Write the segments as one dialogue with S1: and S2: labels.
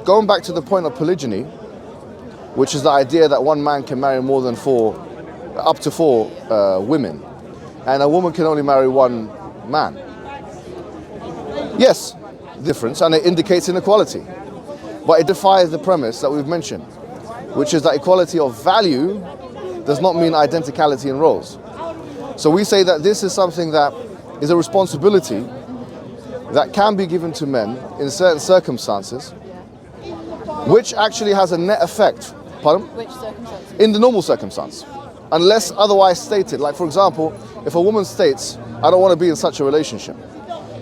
S1: Going back to the point of polygyny, which is the idea that one man can marry more than up to four women, and a woman can only marry one man. Yes, difference, and it indicates inequality. But it defies the premise that we've mentioned, which is that equality of value does not mean identicality in roles. So we say that this is something that is a responsibility that can be given to men in certain circumstances, which actually has a net effect. Pardon?
S2: Which circumstances?
S1: In the normal circumstance, unless otherwise stated. Like, for example, if a woman states, I don't want to be in such a relationship,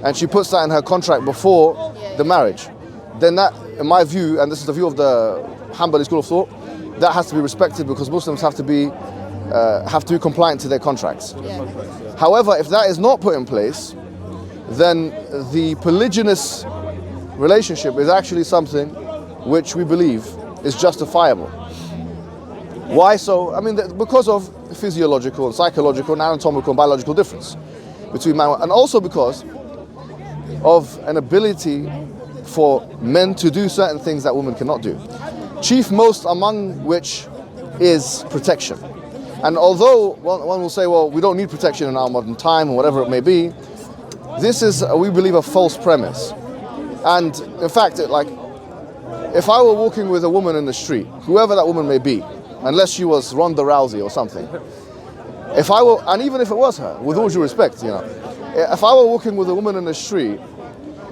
S1: and she puts that in her contract before the marriage, then that, in my view, and this is the view of the Hanbali school of thought, that has to be respected, because Muslims have to be compliant to their contracts.
S2: Yeah.
S1: However, if that is not put in place, then the polygynous relationship is actually something which we believe is justifiable. Why so? I mean, because of physiological and psychological and anatomical and biological difference between man and also because of an ability for men to do certain things that women cannot do. Chief most among which is protection. And although one will say, well, we don't need protection in our modern time or whatever it may be, this is, we believe, a false premise. And in fact, if I were walking with a woman in the street, whoever that woman may be, unless she was Ronda Rousey or something, and even if it was her, with all due respect, if I were walking with a woman in the street,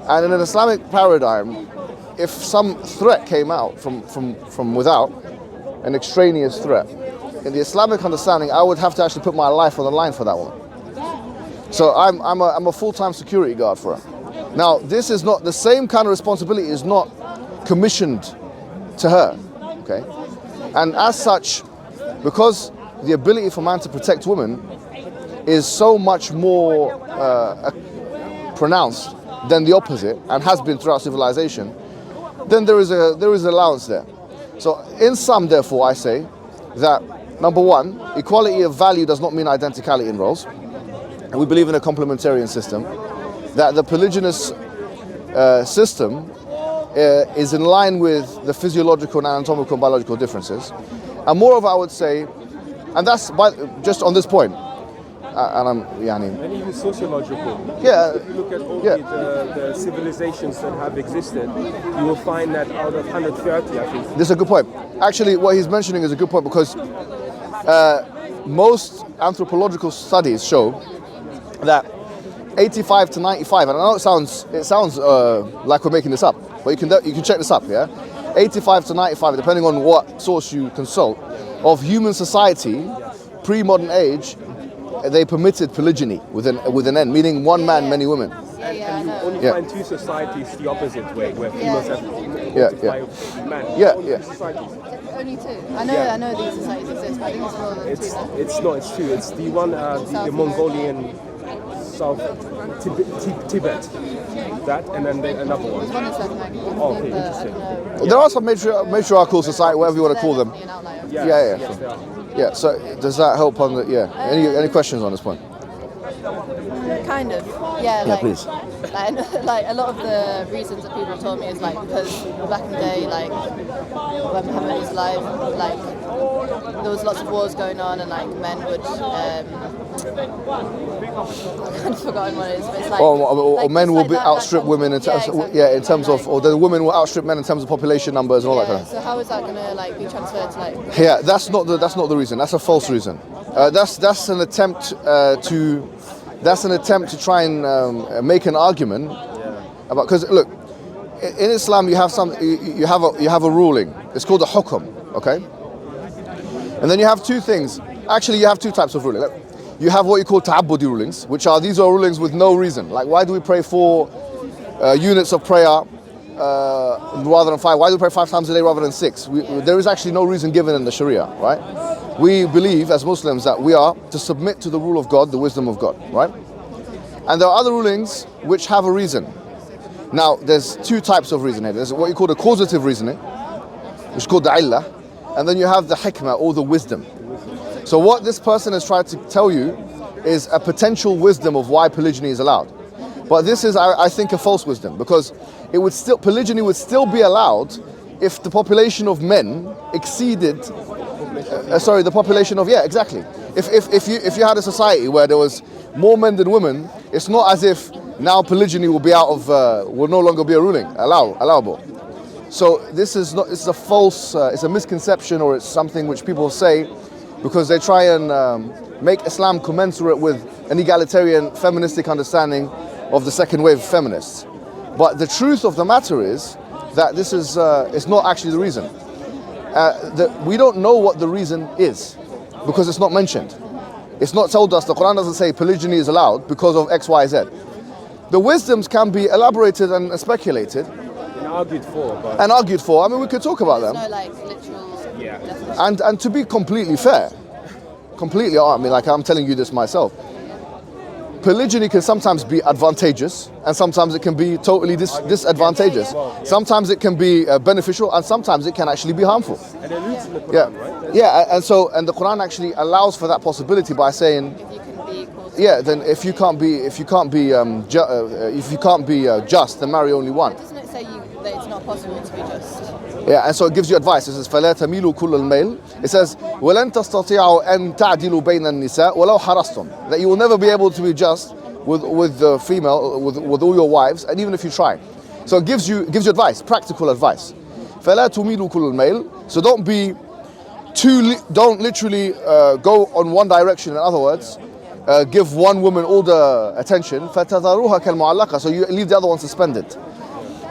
S1: and in an Islamic paradigm, if some threat came out from without, an extraneous threat, in the Islamic understanding, I would have to actually put my life on the line for that woman. So I'm a full-time security guard for her. Now, this is not, the same kind of responsibility is not commissioned to her, okay? And as such, because the ability for man to protect women is so much more pronounced than the opposite, and has been throughout civilization, then there is allowance there. So in sum, therefore, I say that, number one, equality of value does not mean identicality in roles. And we believe in a complementarian system, that the polygynous system is in line with the physiological and anatomical and biological differences. And moreover, I would say, and that's just on this point, and
S3: even sociological.
S1: Yeah.
S3: If you look at all the civilizations that have existed, you will find that out of 130, I think.
S1: This is a good point. Actually, what he's mentioning is a good point, because most anthropological studies show that 85 to 95, and I know it sounds like we're making this up, but you can check this up, yeah? 85 to 95, depending on what source you consult, of human society, pre-modern age, they permitted polygyny with an end, meaning one man, many women.
S3: And you only find two societies the opposite way, where females have multiplied men.
S1: Yeah.
S3: Societies.
S2: Only two. I know these societies exist, but I think it's more than two.
S3: It's two. It's the one, the Mongolian South Tibet, that, and then another one.
S2: There's one in South America.
S3: Oh, okay, interesting.
S1: There are some matriarchal society, whatever you want to call them.
S3: Yeah.
S1: Yeah. So does that help on the? Yeah. Any questions on this point?
S2: Kind of. Yeah.
S1: Yeah, please.
S2: Like a lot of the reasons that people have told me is because back in the day, when Muhammad was alive, there was lots of wars going on, and men would. I've kind of forgotten what it is, but it's
S1: or men will outstrip women in terms, in terms of, or the women will outstrip men in terms of population numbers and all that kind of.
S2: So how is that going to be transferred to
S1: Yeah, that's not the reason. That's a false reason. That's an attempt to try and make an argument about, because look, in Islam you have a ruling. It's called a hukm, okay? And then you have two things. Actually, you have two types of ruling. You have what you call ta'abbudi rulings, these are rulings with no reason. Like, why do we pray 4 units of prayer rather than 5? Why do we pray 5 times a day rather than 6? There is actually no reason given in the Sharia, right? We believe as Muslims that we are to submit to the rule of God, the wisdom of God, right? And there are other rulings which have a reason. Now, there's 2 types of reasoning. There's what you call the causative reasoning, which is called the illah, and then you have the hikmah, or the wisdom. So what this person has tried to tell you is a potential wisdom of why polygyny is allowed. But this is, I think, a false wisdom, because polygyny would still be allowed if the population of men exceeded, the population of, yeah, exactly. If you had a society where there was more men than women, it's not as if now polygyny will be will no longer be allowable. So this is not, it's a false, it's a misconception, or it's something which people say because they try and make Islam commensurate with an egalitarian feministic understanding of the second wave feminists. But the truth of the matter is that this is it's not actually the reason. We don't know what the reason is because it's not mentioned. It's not told us. The Quran doesn't say polygyny is allowed because of X, Y, Z. The wisdoms can be elaborated and speculated.
S3: And argued for. I mean, we could talk about them.
S2: No, like, literal definition.
S1: And to be completely fair, I mean, like, I'm telling you this myself, polygyny can sometimes be advantageous, and sometimes it can be totally disadvantageous. Sometimes it can be beneficial, and sometimes it can actually be harmful.
S3: And it alludes in the Quran, right?
S1: Yeah, and the Quran actually allows for that possibility by saying,
S2: If you can be equal.
S1: yeah, then if you can't be just, then marry only one.
S2: Doesn't it say that it's not possible to be just?
S1: Yeah, and so it gives you advice. It says, فَلَا تَمِيلُوا كُلَّ الْمَيْلِ. It says, وَلَن تَسْتَطِيعُوا أَن تَعْدِلُوا بَيْنَ النِّسَاءِ وَلَوْ حَرَصْتُمْ. That you will never be able to be just with the female, with all your wives, and even if you try. So it gives you advice, practical advice. فَلَا تُمِيلُوا كُلَّ الْمَيْلِ. So don't literally go on one direction. In other words, give one woman all the attention. فَتَذَرُوهَا كَالْمُعَلَّقَةِ. So you leave the other one suspended.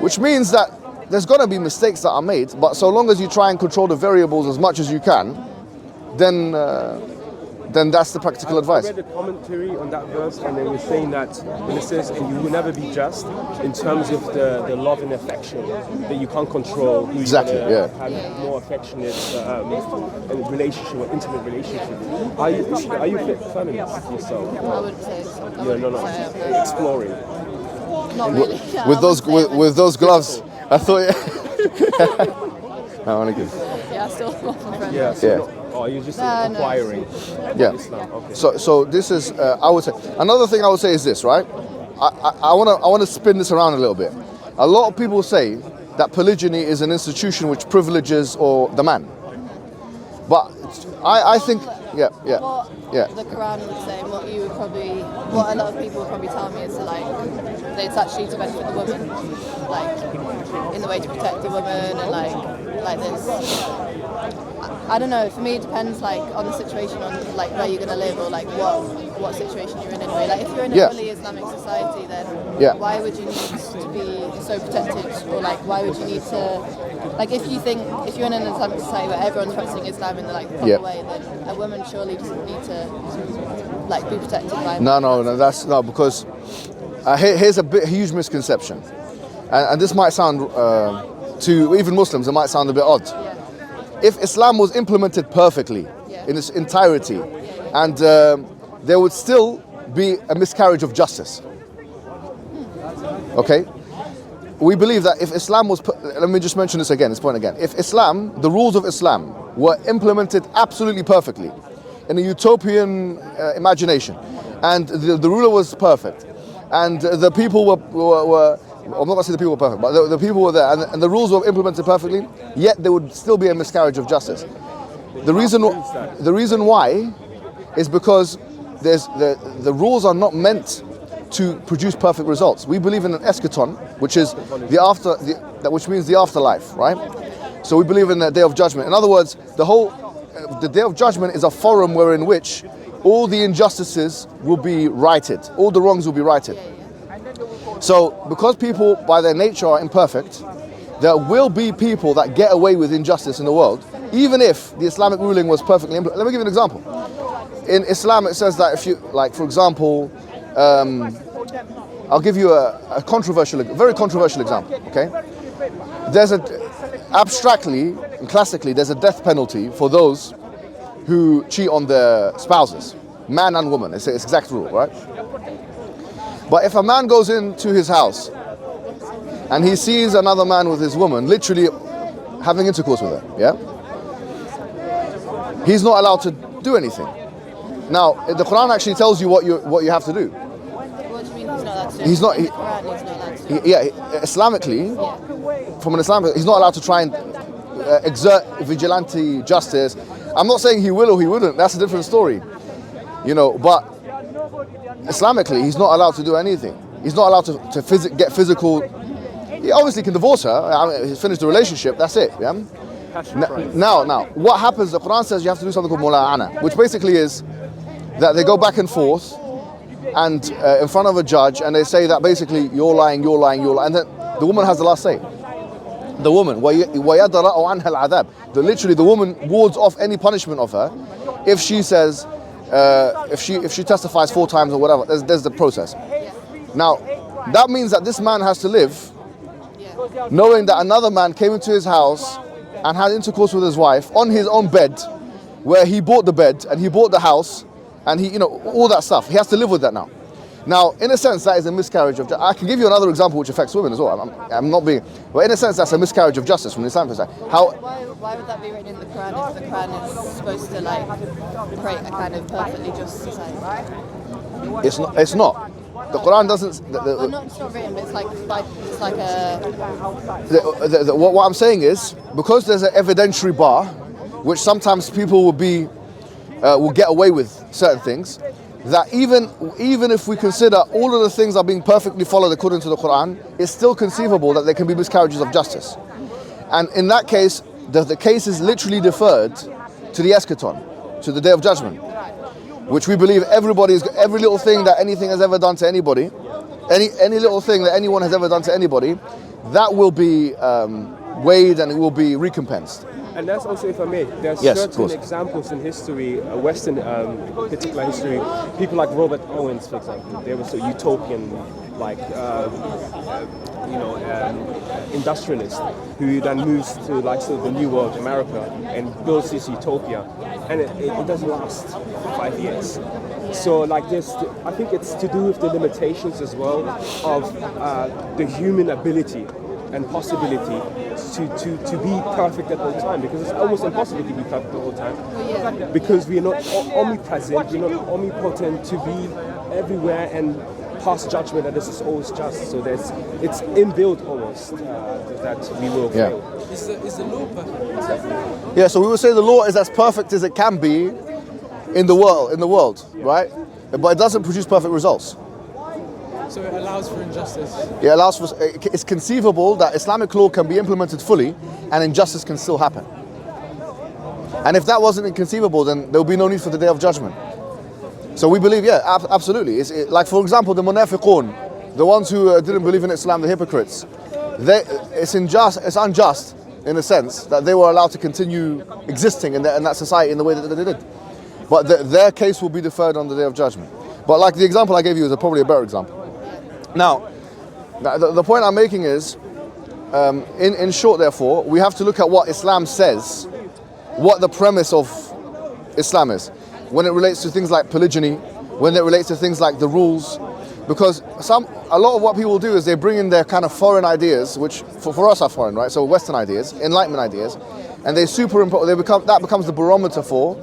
S1: Which means that there's going to be mistakes that are made, but so long as you try and control the variables as much as you can, then that's the practical advice.
S3: I read a commentary on that verse, and they were saying that when it says, and you will never be just, in terms of the love and affection, that you can't control who
S1: Exactly,
S3: you have more affectionate relationship or intimate relationship. Are you feminist yourself?
S2: I wouldn't say so.
S3: No. Exploring.
S2: Not really. Yeah,
S1: With those gloves, I thought. I want to give.
S2: Yeah, I still want my friend.
S3: Yeah. So
S1: Yeah.
S3: you're just acquiring.
S1: Yeah.
S3: Islam. Okay.
S1: So this is, I would say, another thing I would say is this, right? I want to spin this around a little bit. A lot of people say that polygyny is an institution which privileges the man. But I think,
S2: What the Quran would say, what a lot of people would probably tell me is that it's actually to benefit the woman, like in the way to protect the woman and like this. I don't know. For me, it depends on the situation, on where you're gonna live, or what situation you're in anyway. Like if you're in a fully Islamic society, then why would you need to be so protected, or why would you need to? If you're in an Islamic society where everyone's practicing Islam in the proper way, then a woman surely doesn't need to be protected by.
S1: No, because here's a huge misconception, and this might sound to even Muslims, it might sound a bit odd.
S2: Yeah.
S1: If Islam was implemented perfectly in its entirety, and there would still be a miscarriage of justice. Okay? We believe that if Islam was, let me just mention this point again. If the rules of Islam were implemented absolutely perfectly in a utopian imagination, and the ruler was perfect, and the people were I'm not going to say the people were perfect, but the people were there, and the rules were implemented perfectly, yet there would still be a miscarriage of justice. The reason why is because the rules are not meant to produce perfect results. We believe in an eschaton, which is which means the afterlife, right? So we believe in the Day of Judgment. In other words, the Day of Judgment is a forum wherein which all the injustices will be righted, all the wrongs will be righted. So because people by their nature are imperfect, there will be people that get away with injustice in the world, even if the Islamic ruling was perfectly implemented. Let me give you an example. In Islam it says that if you, for example, I'll give you a very controversial example, okay? Abstractly and classically, there's a death penalty for those who cheat on their spouses, man and woman. It's the exact rule, right? But if a man goes into his house and he sees another man with his woman, literally having intercourse with her, he's not allowed to do anything. Now, the Quran actually tells you what you have to do.
S2: What do you mean he's not allowed to
S1: He's not.
S2: In the Quran, he's not allowed to.
S1: Islamically,
S2: Yeah.
S1: from an Islamic, he's not allowed to try and exert vigilante justice. I'm not saying he will or he wouldn't. That's a different story, But Islamically, he's not allowed to do anything. He's not allowed to get physical. He obviously can divorce her. He's finished the relationship. That's it. Yeah. Now, what happens? The Quran says you have to do something called mula'ana, which basically is that they go back and forth, and in front of a judge, and they say that basically you're lying, and then the woman has the last say. The woman, وَيَدْرَأُ عَنْهَا الْعَذَابِ. Literally, the woman wards off any punishment of her if she says, if she testifies 4 times or whatever. There's the process. Now, that means that this man has to live knowing that another man came into his house and had intercourse with his wife on his own bed, where he bought the bed and he bought the house, and he, all that stuff. He has to live with that now. Now, in a sense, that is a miscarriage of justice. I can give you another example which affects women as well. I'm not being, but in a sense, that's a miscarriage of justice from the Islamic perspective.
S2: Why would that be written in the Quran if the Quran is supposed to create a kind of perfectly just society?
S1: It's not. The Quran doesn't.
S2: It's not written, but it's like a.
S1: What I'm saying is, because there's an evidentiary bar, which sometimes people will get away with certain things, that even if we consider all of the things are being perfectly followed according to the Quran, it's still conceivable that there can be miscarriages of justice. And in that case, the case is literally deferred to the eschaton, to the Day of Judgment, which we believe every little thing that anything has ever done to anybody, any little thing that anyone has ever done to anybody, that will be weighed and it will be recompensed.
S3: And that's also, if I may, there are certain examples in history, Western particular history, people like Robert Owens, for example, they were so utopian, like, industrialist, who then moves to the New World, America, and builds this utopia, and it doesn't last 5 years. So this, I think it's to do with the limitations as well of the human ability and possibility to be perfect at all time, because it's almost impossible to be perfect at all time, because we are not omnipresent, we're not omnipotent to be everywhere and pass judgment that this is always just. So it's inbuilt almost that we will fail.
S4: Is the law perfect?
S1: Yeah, so we would say the law is as perfect as it can be in the world, right? But it doesn't produce perfect results.
S4: So it allows for injustice.
S1: It allows for. It's conceivable that Islamic law can be implemented fully, and injustice can still happen. And if that wasn't inconceivable, then there would be no need for the Day of Judgment. So we believe, absolutely. It's like, for example, the munafiqun, the ones who didn't believe in Islam, the hypocrites. It's unjust in a sense that they were allowed to continue existing in that society in the way that they did. But their case will be deferred on the Day of Judgment. But like the example I gave you is probably a better example. Now, the point I'm making is, in short, therefore, we have to look at what Islam says, what the premise of Islam is, when it relates to things like polygyny, when it relates to things like the rules, because a lot of what people do is they bring in their kind of foreign ideas, which for us are foreign, right? So Western ideas, Enlightenment ideas, and they superimpose. That becomes the barometer for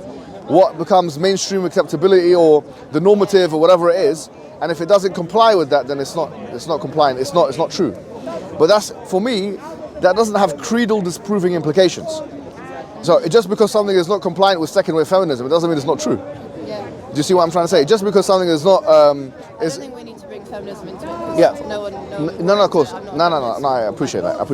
S1: what becomes mainstream acceptability or the normative or whatever it is. And if it doesn't comply with that, then it's not compliant. It's not true. But that's, for me, that doesn't have creedal disproving implications. So just because something is not compliant with second wave feminism, it doesn't mean it's not true.
S2: Yeah.
S1: Do you see what I'm trying to say? Just because something is not,
S2: I don't think we need to bring feminism into it.
S1: Yeah.
S2: No,
S1: of course. No. I appreciate that.
S2: I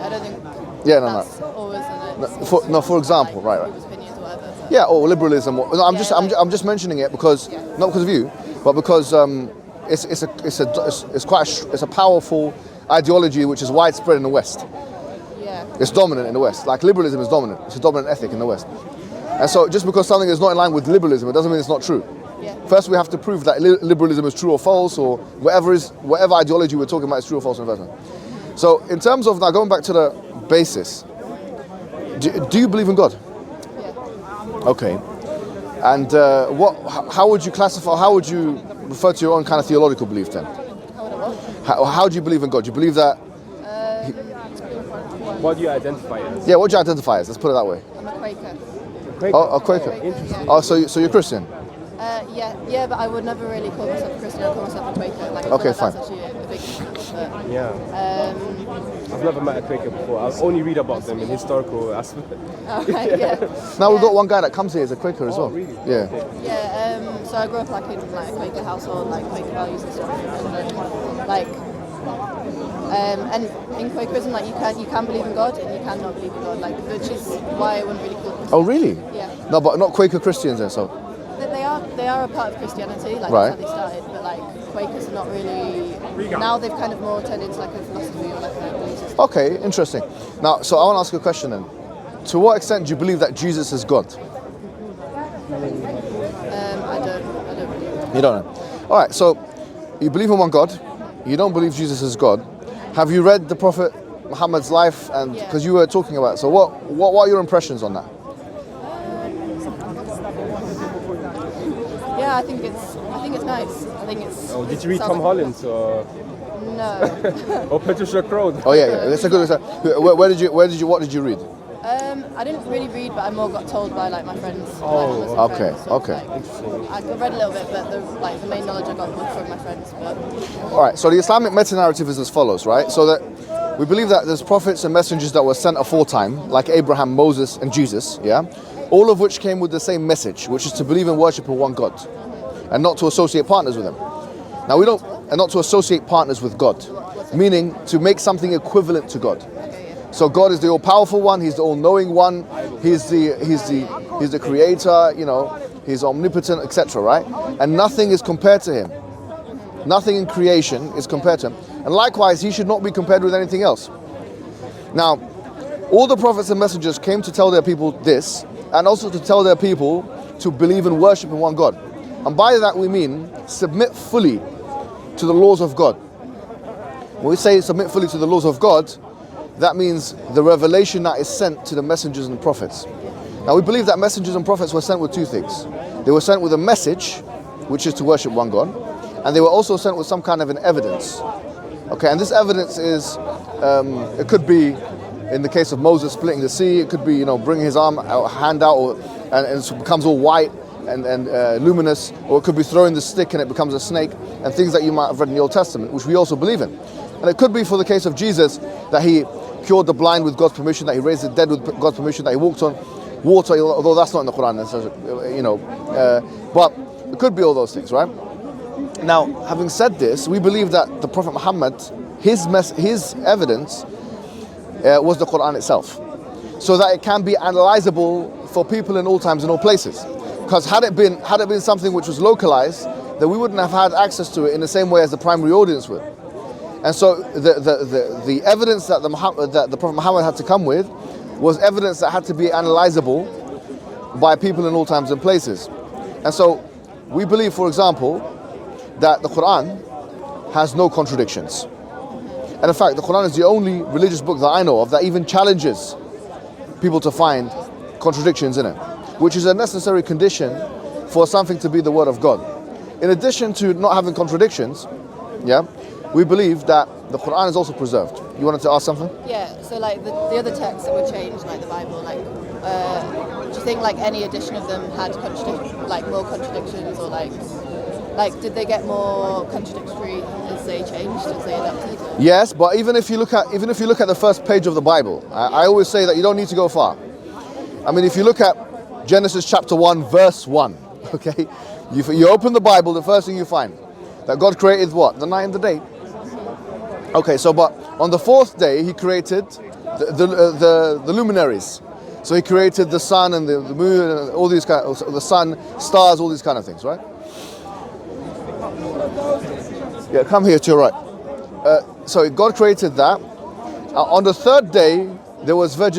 S2: don't think.
S1: Yeah,
S2: that's always in it.
S1: For example, right.
S2: People's opinions or whatever.
S1: Yeah, or liberalism. I'm just mentioning it because not because of you, but because it's a powerful ideology which is widespread in the West.
S2: Yeah.
S1: It's dominant in the West. Like liberalism is dominant. It's a dominant ethic in the West. And so just because something is not in line with liberalism, it doesn't mean it's not true.
S2: Yeah.
S1: First, we have to prove that liberalism is true or false, or whatever ideology we're talking about is true or false in the first place. So in terms of now going back to the basis, do you believe in God?
S2: Yeah.
S1: Okay. And how would you classify? How would you refer to your own kind of theological belief then? How do you believe in God? Do you believe that?
S3: What do you identify as?
S1: Yeah, what do you identify as? Let's put it that way.
S2: I'm a Quaker.
S3: Quaker?
S1: Oh, a Quaker.
S3: Interesting.
S1: Oh, so you're Christian?
S2: Yeah, but I would never really call myself a Christian. I'd call myself a Quaker. Like, I feel
S1: Okay,
S2: like
S1: fine.
S2: That's actually but
S3: Yeah. I've never met a Quaker before. I only read about them in historical aspect.
S2: alright, yeah.
S1: Now we've got one guy that comes here as a Quaker as well.
S3: Really?
S1: Yeah.
S2: Yeah, so I grew up like in like a Quaker household, like Quaker values and stuff, and then like, and in Quakerism, like you can believe in God and you cannot believe in God, like, which is why I wouldn't really call them.
S1: Oh, really?
S2: Yeah.
S1: No, but not Quaker Christians then, so.
S2: They are a part of Christianity, like
S1: Right.
S2: that's how they started, but like Quakers are not really. Now they've kind of more turned into like a philosophy or like a belief system.
S1: Okay, interesting. Now, so I want to ask you a question then. To what extent do you believe that Jesus is God?
S2: I don't believe.
S1: You don't know. All right, so you believe in one God. You don't believe Jesus is God. Have you read the Prophet Muhammad's life? And
S2: Yeah.
S1: because you were talking about it, so what are your impressions on that?
S2: Yeah, I think it's nice. I think it's.
S3: Oh, did you read
S2: sounds
S3: Tom
S2: like-
S3: Holland or
S2: No.
S3: Patricia Crowe?
S1: Oh yeah, that's a good. What did you read?
S2: I didn't really read, but I more got told by like my friends.
S3: Oh,
S2: like, Muslim
S1: okay,
S2: friends, so,
S1: okay.
S2: like, I read a little bit, but the main knowledge I got was from my friends. But
S1: All right, so the Islamic meta-narrative is as follows, right? So that we believe that there's prophets and messengers that were sent aforetime, like Abraham, Moses, and Jesus, yeah? All of which came with the same message, which is to believe and worship in one God, and not to associate partners with him. Now and not to associate partners with God, meaning to make something equivalent to God. So God is the all-powerful one, he's the all-knowing one, he's the creator, you know, he's omnipotent, etc., right? And nothing is compared to him. Nothing in creation is compared to him. And likewise, he should not be compared with anything else. Now, all the prophets and messengers came to tell their people this, and also to tell their people to believe and worship in one God. And by that we mean submit fully to the laws of God. When we say submit fully to the laws of God, that means the revelation that is sent to the messengers and prophets. Now we believe that messengers and prophets were sent with two things. They were sent with a message, which is to worship one God, and they were also sent with some kind of an evidence. Okay, and this evidence is, it could be, in the case of Moses splitting the sea, it could be, bringing his hand out, and it becomes all white and luminous, or it could be throwing the stick and it becomes a snake, and things that you might have read in the Old Testament, which we also believe in. And it could be for the case of Jesus, that he cured the blind with God's permission, that he raised the dead with God's permission, that he walked on water, although that's not in the Quran, but it could be all those things, right? Now, having said this, we believe that the Prophet Muhammad, his evidence was the Quran itself, so that it can be analyzable for people in all times and all places. Because had it been something which was localized, then we wouldn't have had access to it in the same way as the primary audience would. And so the evidence that the Prophet Muhammad had to come with was evidence that had to be analyzable by people in all times and places. And so we believe, for example, that the Quran has no contradictions. And in fact, the Quran is the only religious book that I know of that even challenges people to find contradictions in it, which is a necessary condition for something to be the word of God. In addition to not having contradictions, we believe that the Quran is also preserved. You wanted to ask something?
S2: yeah, so like the other texts that were changed, like the Bible, like do you think like any edition of them had more contradictions, or like did they get more contradictory as they changed, as they adapted? Or?
S1: Yes, but even if you look at the first page of the Bible, I always say that you don't need to go far. I mean, if you look at Genesis chapter 1, verse 1, okay, you open the Bible, the first thing you find that God created what? The night and the day. Okay, so but on the fourth day he created the luminaries. So he created the sun and the moon and all these the sun, stars, all these kind of things, right? Yeah, come here to your right. So God created that. On the third day there was vegetation.